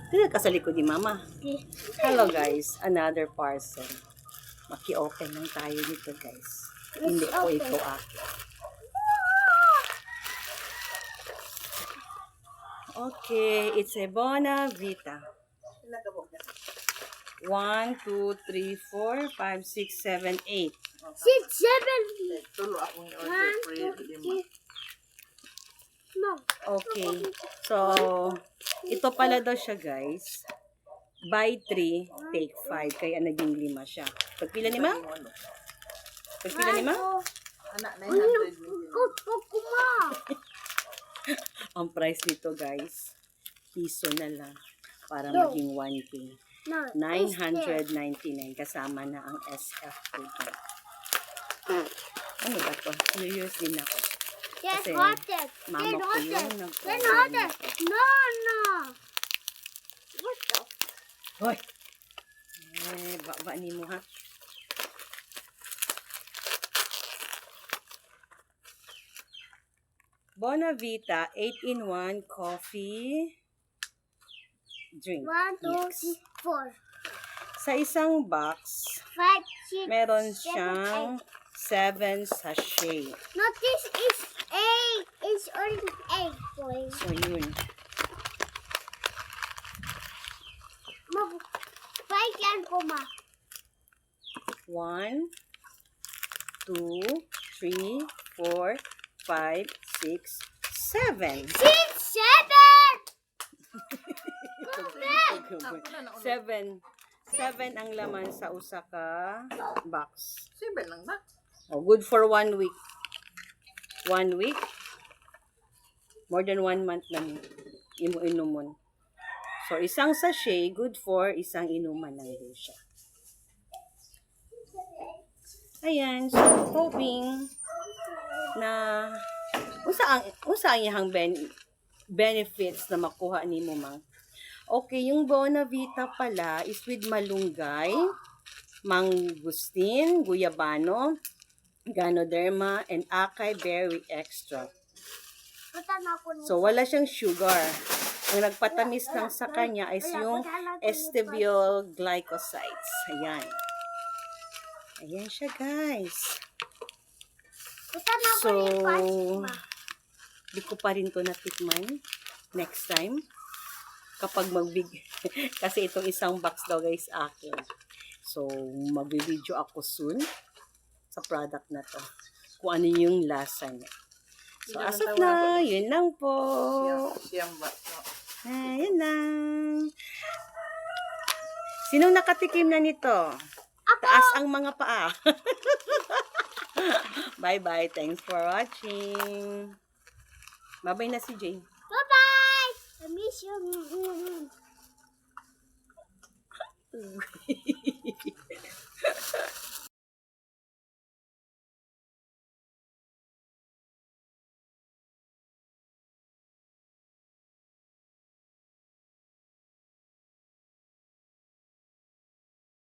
Tignan ka sa likod ni Mama. Hello guys, another parcel. Maki-open lang tayo nito guys. Hindi ko ito akin. Okay, it's a Bonavita. 1, 2, 3, 4, 5, 6, 7, 8. 6, 7. Tulo akong order 1, 2, 3. No. Okay. So, ito pala daw siya guys. Buy 3, take 5. Kaya naging 5 siya. Pagpila ni Ma? Pagpila ni Ma? Anak, 900 million. Kuma. Ang price nito guys, piso na lang. Para maging 1K. No. 999 kasama na ang SF food. Ano ba to? Curious din ako. Yes, Kasi hotter. mama ko yung Then hotter. No, no. What the? Hoy! Baba ni mo ha. Bonavita 8-in-1 coffee drink 1, 2, mix. 3, 4. Sa isang box, 5, 6. meron siyang 7 sachet. No, this is 8. It's only 8, boy. So, yun. Bike yan, Kuma. 1, 2, 3, 4, 5, 6, 7. 6, 7. 7 ang laman sa usa ka box. 7 lang ba? Oh, good for 1 week. 1 week. More than 1 month na inuman. So, isang sachet, good for isang inuman lang din siya. Ayan. So, hoping na unsa ang iyang benefits na makuha ni mo, Mang. Okay, yung Bonavita pala is with malunggay, mangustin, guyabano, ganoderma, and acai berry extract. So, wala siyang sugar. Ang nagpatamis lang sa kanya is yung stevia glycosides. Ayan. Ayan siya, guys. So, di ko pa rin to natikman next time. Kapag kasi itong isang box daw guys akin. So, mag-video ako soon sa product na to. Kung ano yung lasa niya. So, as of now, yun lang po. Siyang ba? Yun lang. Sinong nakatikim na nito? Taas ang mga paa. Bye-bye. Thanks for watching. Bye-bye na si Jay. Bye-bye. I miss you.